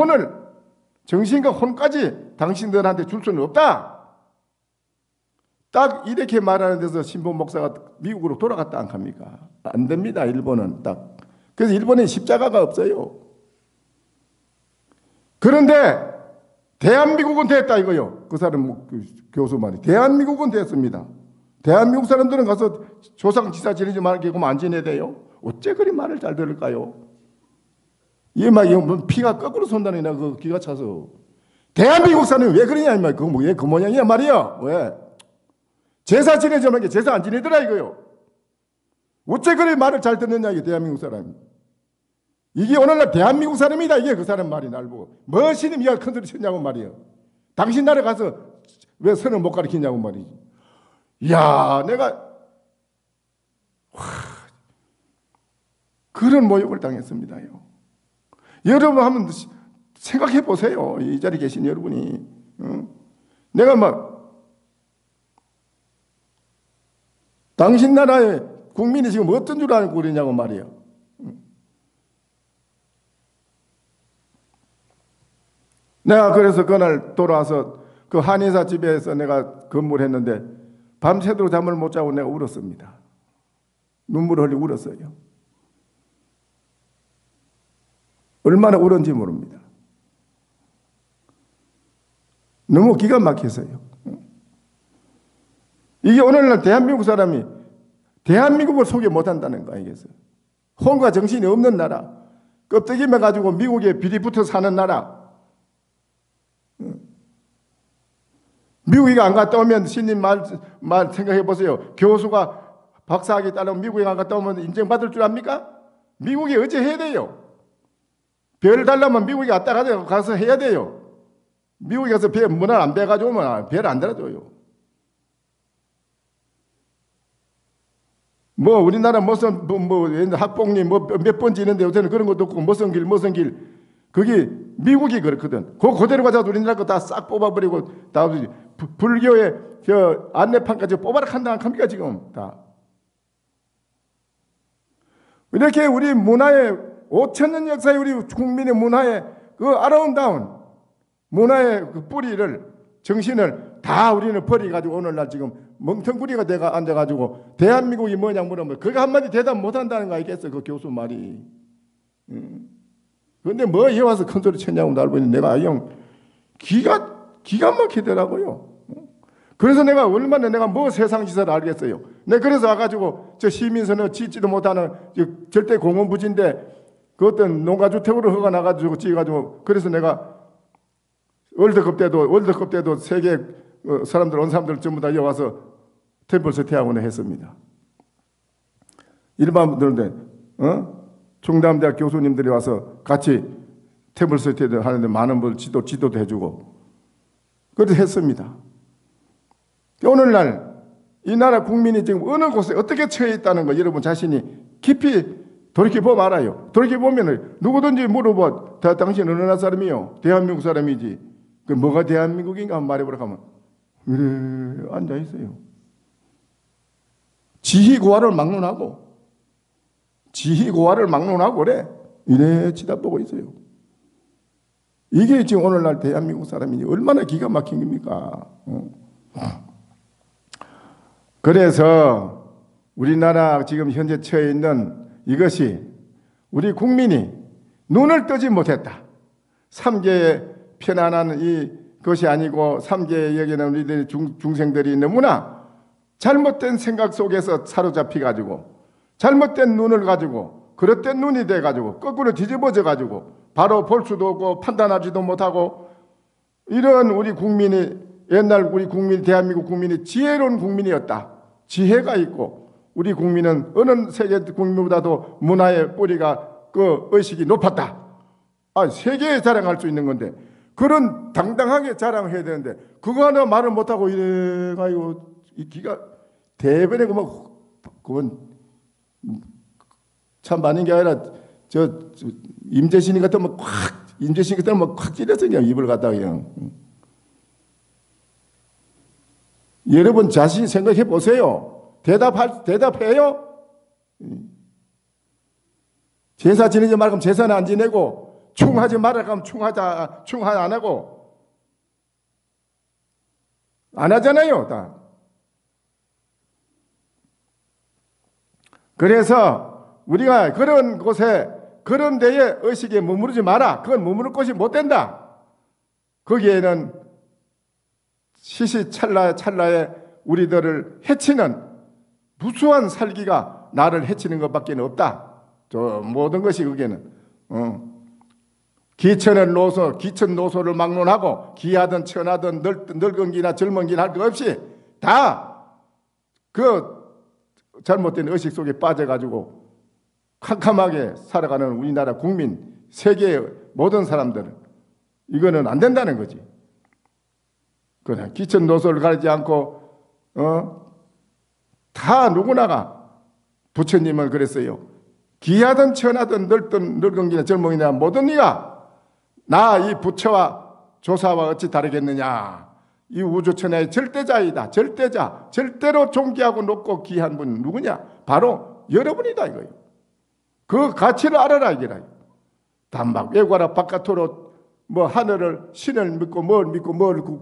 A: 혼까지 당신들한테 줄 수는 없다. 딱 이렇게 말하는 데서 신부 목사가 미국으로 돌아갔다 안 합니까? 안 됩니다. 일본은 딱. 그래서 일본에 십자가가 없어요. 그런데 대한민국은 됐다 이거요. 그 사람 그 교수 말이. 대한민국은 됐습니다. 대한민국 사람들은 가서 조상지사 지내지 말고 안 지내야 돼요. 어째 그리 말을 잘 들을까요? 이게 막 피가 거꾸로 쏜다니나 그 기가 차서. 대한민국 사람이 왜 그러냐 이 말. 그거 왜 그 모양이야 말이야. 왜? 제사 지내자면 게 제사 안 지내더라 이거요. 어째 그리 말을 잘 듣느냐 이게 대한민국 사람이. 이게 오늘날 대한민국 사람이다. 이게 그 사람 말이 날 보고. 뭐 신임 이가 큰 소리 쳤냐고 말이에요. 당신 나라 가서 왜 선을 못 가르치냐고 말이지. 이야, 내가 그런 모욕을 당했습니다요. 여러분 한번 생각해 보세요. 이 자리에 계신 여러분이. 내가 막 당신 나라의 국민이 지금 어떤 줄 알고 그러냐고 말이에요. 내가 그래서 그날 돌아와서 그 한의사 집에서 내가 근무를 했는데 밤새도록 잠을 못 자고 내가 울었습니다. 눈물을 흘리고 울었어요. 얼마나 울었는지 모릅니다. 너무 기가 막혀서요. 이게 오늘날 대한민국 사람이 대한민국을 소개 못한다는 거 아니겠어요? 혼과 정신이 없는 나라, 껍데기만 가지고 미국에 비리 붙어 사는 나라. 미국에 안 갔다 오면 신님 말 생각해 보세요. 교수가 박사학위 따르면 미국에 안 갔다 오면 인정받을 줄 압니까? 미국에 어째 해야 돼요? 별 달라면 미국에 왔다 가서 해야 돼요. 미국에 가서 배 문화 안 배가지고 오면 별 안 달아줘요. 뭐 우리나라 무슨 뭐 학폭리 뭐 몇 번 지는데 요새는 그런 것도 없고 무슨 길 그게 미국이 그렇거든. 그대로 가서 우리나라 거 다 싹 뽑아버리고 다 불교의 저 안내판까지 뽑아라 한다 안 합니까 지금 다. 이렇게 우리 문화의 5,000년 역사의 우리 국민의 문화의 그 아름다운 문화의 그 뿌리를 정신을 다 우리는 버려가지고 오늘날 지금 멍텅구리가 돼가 앉아가지고 대한민국이 뭐냐 물으면 그거 한마디 대답 못한다는 거 아니겠어 그 교수 말이. 그런데 뭐 해와서 큰 소리 쳤냐고 날 보니 내가 영 기가 막히더라고요. 그래서 내가 얼마나 내가 뭐 세상 지사를 알겠어요. 내가 그래서 와가지고 저 시민선언 짓지도 못하는 절대 공원부지인데 그 어떤 농가주택으로 허가 나가지고 지어가지고 그래서 내가 월드컵 때도 세계 사람들 온 사람들 전부 다 여와서 템플스 태학원을 했습니다. 일반 분들인데 중남대학 교수님들이 와서 같이 템플스 태학원 하는데 많은 분 지도도 해주고 그렇게 했습니다. 오늘날 이 나라 국민이 지금 어느 곳에 어떻게 처해 있다는 거 여러분 자신이 깊이 돌이켜보면 알아요. 돌이켜보면 누구든지 물어봐. 당신 어느 나라 사람이요? 대한민국 사람이지. 그 뭐가 대한민국인가 한번 말해보라 하면 이래 앉아있어요. 지희고화를 막론하고 그래. 이래 치다보고 있어요. 이게 지금 오늘날 대한민국 사람이 얼마나 기가 막힌 겁니까? 그래서 우리나라 지금 현재 처해 있는 이것이 우리 국민이 눈을 뜨지 못했다. 3계의 편안한 이것이 아니고 3계의 여기는 우리들 중생들이 너무나 잘못된 생각 속에서 사로잡혀가지고 잘못된 눈을 가지고 그릇된 눈이 돼가지고 거꾸로 뒤집어져가지고 바로 볼 수도 없고 판단하지도 못하고 이런 우리 국민이 옛날 우리 국민 대한민국 국민이 지혜로운 국민이었다. 지혜가 있고 우리 국민은 어느 세계 국민보다도 문화의 뿌리가 그 의식이 높았다. 세계에 자랑할 수 있는 건데 그런 당당하게 자랑을 해야 되는데 그거 하나 말을 못하고 이래가지고 이 기가 대변에 그건 참 많은 게 아니라 임재신이 같으면 임재신 같으면 콱 찔려서 그냥 입을 갖다가 그냥. 여러분 자신 생각해 보세요. 대답해요? 제사 지내지 말고 제사는 안 지내고, 충하지 말라고 하면 충하 안 하고, 안 하잖아요, 다. 그래서 우리가 그런 곳에, 그런 데에 의식에 머무르지 마라. 그건 머무를 곳이 못 된다. 거기에는 시시찰나에 우리들을 해치는 무수한 살기가 나를 해치는 것밖에 없다. 저 모든 것이 거기에는 기천 노소를 막론하고 기하든 천하든 늙은 기나 젊은 기나 할 것 없이 다 그 잘못된 의식 속에 빠져가지고 캄캄하게 살아가는 우리나라 국민, 세계의 모든 사람들은 이거는 안 된다는 거지. 그냥 기천 노소를 가리지 않고 다 누구나가 부처님은 그랬어요. 기하든 천하든 늙은 기나 젊은 기나 모든 이가 나 이 부처와 조사와 어찌 다르겠느냐. 이 우주천하의 절대자이다. 절대자. 절대로 존귀하고 높고 귀한 분 누구냐? 바로 여러분이다 이거예요. 그 가치를 알아라 이거라. 단막 외과라 바깥으로 뭐 하늘을 신을 믿고 뭘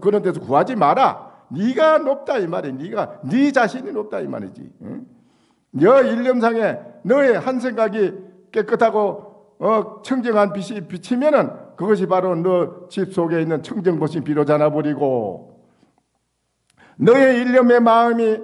A: 그런 데서 구하지 마라. 네가 높다 이 말이야. 네가 네 자신이 높다 이 말이지. 응? 너 일념상에 너의 한 생각이 깨끗하고 청정한 빛이 비치면은 그것이 바로 너 집 속에 있는 청정보신 비로 자나버리고, 너의 일념의 마음이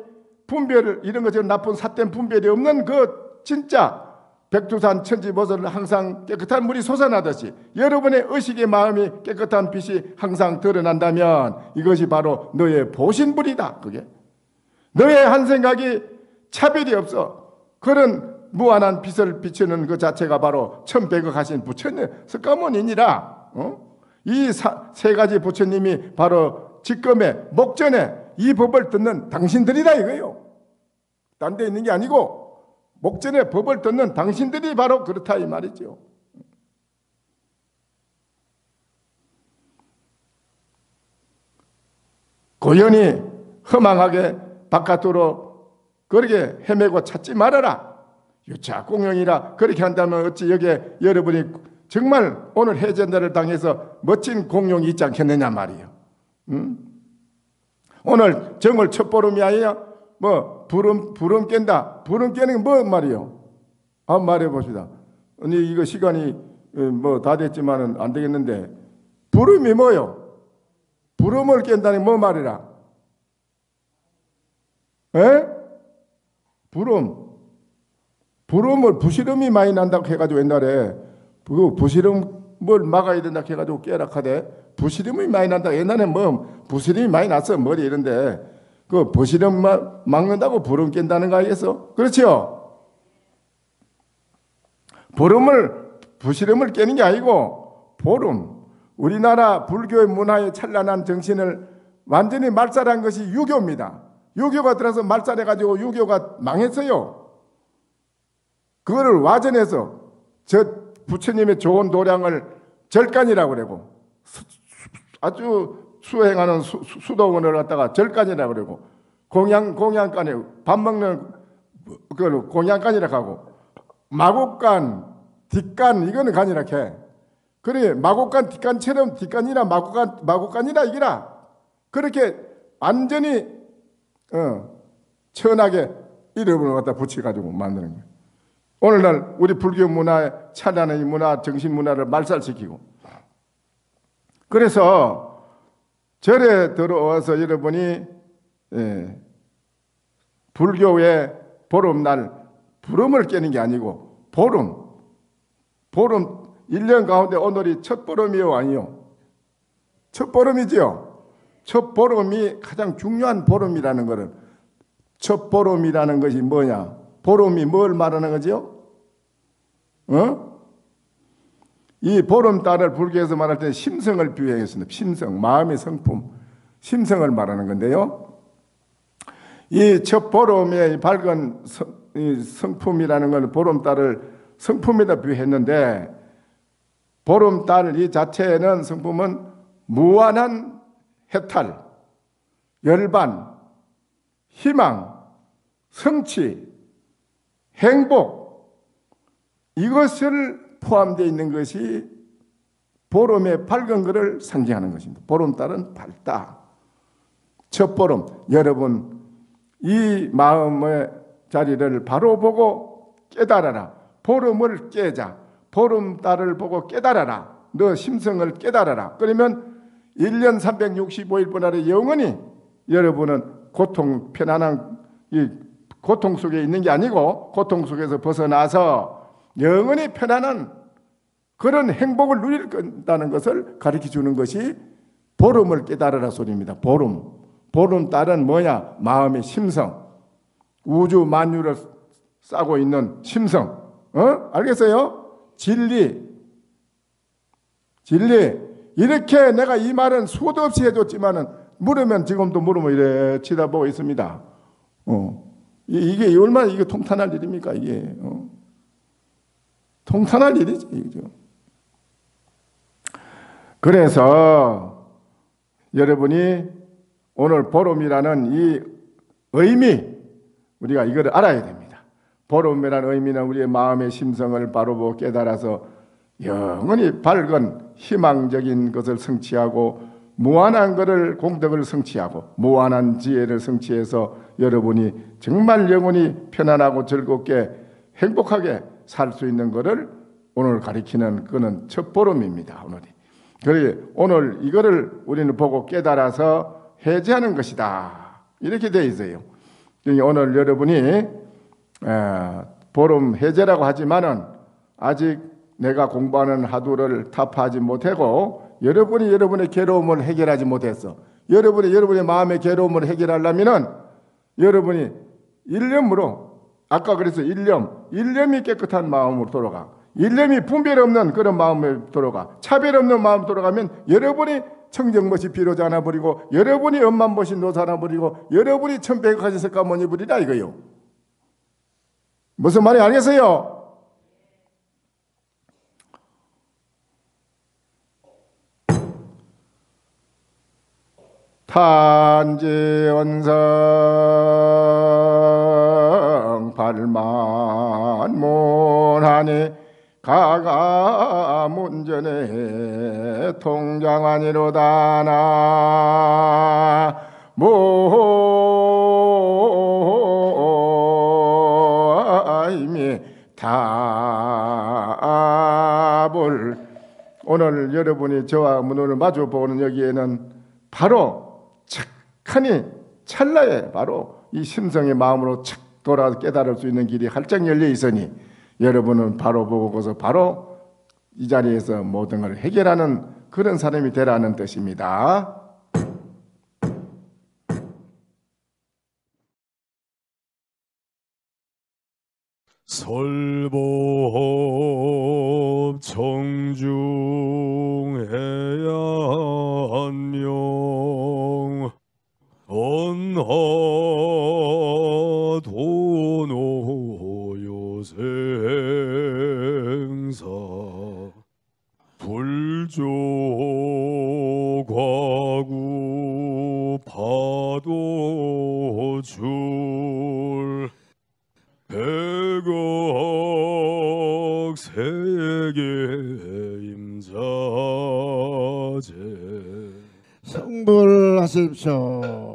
A: 분별 이런 것처럼 나쁜 삿된 분별이 없는 그 진짜 백두산 천지보살을 항상 깨끗한 물이 솟아나듯이 여러분의 의식의 마음이 깨끗한 빛이 항상 드러난다면 이것이 바로 너의 보신불이다. 그게 너의 한 생각이 차별이 없어. 그런 무한한 빛을 비추는 그 자체가 바로 천백억하신 부처님 석가모니니라. 이 세 가지 부처님이 바로 직검에 목전에 이 법을 듣는 당신들이다 이거예요. 딴 데 있는 게 아니고 목전에 법을 듣는 당신들이 바로 그렇다 이 말이죠. 고연히 허망하게 바깥으로 그렇게 헤매고 찾지 말아라. 유차 공영이라 그렇게 한다면 어찌 여기에 여러분이 정말 오늘 해전대를 당해서 멋진 공룡이 있지 않겠느냐 말이에요. 오늘 정월 첫보름이 아니야? 뭐 부름 깬다. 부름 깨는 게 뭐 말이에요? 한번 말해 봅시다. 언니 이거 시간이 뭐 다 됐지만은 안 되겠는데 부름이 뭐요? 부름을 깬다는 게 뭐 말이라? 에? 부름을 부시름이 많이 난다고 해가지고 옛날에 그 부시름을 막아야 된다고 해가지고 깨락하대. 부시름이 많이 난다. 옛날에 뭐 부시름이 많이 났어 머리 이런데 그 부시름 막는다고 부름 깬다는 거 아니겠어? 그렇죠? 부시름을 깨는 게 아니고 보름. 우리나라 불교의 문화의 찬란한 정신을 완전히 말살한 것이 유교입니다. 유교가 들어서 말살해가지고 유교가 망했어요. 그거를 와전해서 저 부처님의 좋은 도량을 절간이라고 그러고 아주 수행하는 수도원을 갖다가 절간이라고 그러고 공양간에 밥 먹는 그 공양간이라고 하고 마곡간, 뒷간 이거는 간이라 해. 그래 마곡간, 뒷간처럼 뒷간이나 마곡간이라 이기라. 그렇게 완전히 천하게 이름을 갖다 붙여가지고 만드는 거예요. 오늘날 우리 불교 문화의 찬란한 이 문화, 정신 문화를 말살시키고 그래서 절에 들어와서 여러분이 불교의 보름날 부름을 깨는 게 아니고 보름 1년 가운데 오늘이 첫 보름이요 아니요? 첫 보름이지요. 첫 보름이 가장 중요한 보름이라는 것은 첫 보름이라는 것이 뭐냐? 보름이 뭘 말하는 거죠? 이 보름달을 불교에서 말할 때 심성을 비유했습니다. 심성, 마음의 성품, 심성을 말하는 건데요. 이 첫 보름의 밝은 이 성품이라는 건 보름달을 성품에다 비유했는데, 보름달 이 자체에는 성품은 무한한 해탈, 열반, 희망, 성취, 행복, 이것을 포함되어 있는 것이 보름의 밝은 것을 상징하는 것입니다. 보름달은 밝다. 첫 보름, 여러분 이 마음의 자리를 바로 보고 깨달아라. 보름을 깨자. 보름달을 보고 깨달아라. 너 심성을 깨달아라. 그러면 1년 365일 안에 영원히 여러분은 고통, 편안한 이 고통 속에 있는 게 아니고 고통 속에서 벗어나서 영원히 편안한 그런 행복을 누릴 건다는 것을 가르쳐 주는 것이 보름을 깨달으라 소리입니다. 보름. 보름달은 뭐냐? 마음의 심성. 우주 만유를 싸고 있는 심성. 알겠어요? 진리. 이렇게 내가 이 말은 수도 없이 해줬지만은 물으면 지금도 물으면 이래 치다보고 있습니다. 이게 얼마나 이게 통탄할 일입니까? 이게 통탄할 일이지. 이죠. 그래서 여러분이 오늘 보름이라는 이 의미, 우리가 이걸 알아야 됩니다. 보름이라는 의미는 우리의 마음의 심성을 바로 보고 깨달아서 영원히 밝은 희망적인 것을 성취하고 무한한 것을 공덕을 성취하고 무한한 지혜를 성취해서 여러분이 정말 영원히 편안하고 즐겁게 행복하게 살 수 있는 것을 오늘 가리키는 그는 첫 보름입니다. 오늘이. 그래 오늘 이거를 우리는 보고 깨달아서 해제하는 것이다. 이렇게 되어 있어요. 오늘 여러분이 보름 해제라고 하지만은 아직 내가 공부하는 하두를 타파하지 못하고 여러분이 여러분의 괴로움을 해결하지 못했어. 여러분의 마음의 괴로움을 해결하려면은 여러분이 일념으로 아까 그래서 일념이 깨끗한 마음으로 돌아가. 일념이 분별 없는 그런 마음으로 돌아가. 차별 없는 마음으로 돌아가면 여러분이 청정못이 비로자 하나 버리고 여러분이 엄만못이 노사 하나 버리고 여러분이 천백하신 석가모니 버리라 이거요. 무슨 말인지 알겠어요? 탄지원성 발만문하니 가가문전에 통장하니로다나 모임이 답을 오늘 여러분이 저와 문을 마주보는 여기에는 바로 착하니 찰나에 바로 이 심성의 마음으로 착 돌아 깨달을 수 있는 길이 활짝 열려 있으니 여러분은 바로 보고서 바로 이 자리에서 모든 걸 해결하는 그런 사람이 되라는 뜻입니다.
C: 설법 청중해야 한명 언하 도노요생사 불조과구 파도줄 백억 세계 임자제
D: 성불하십시오.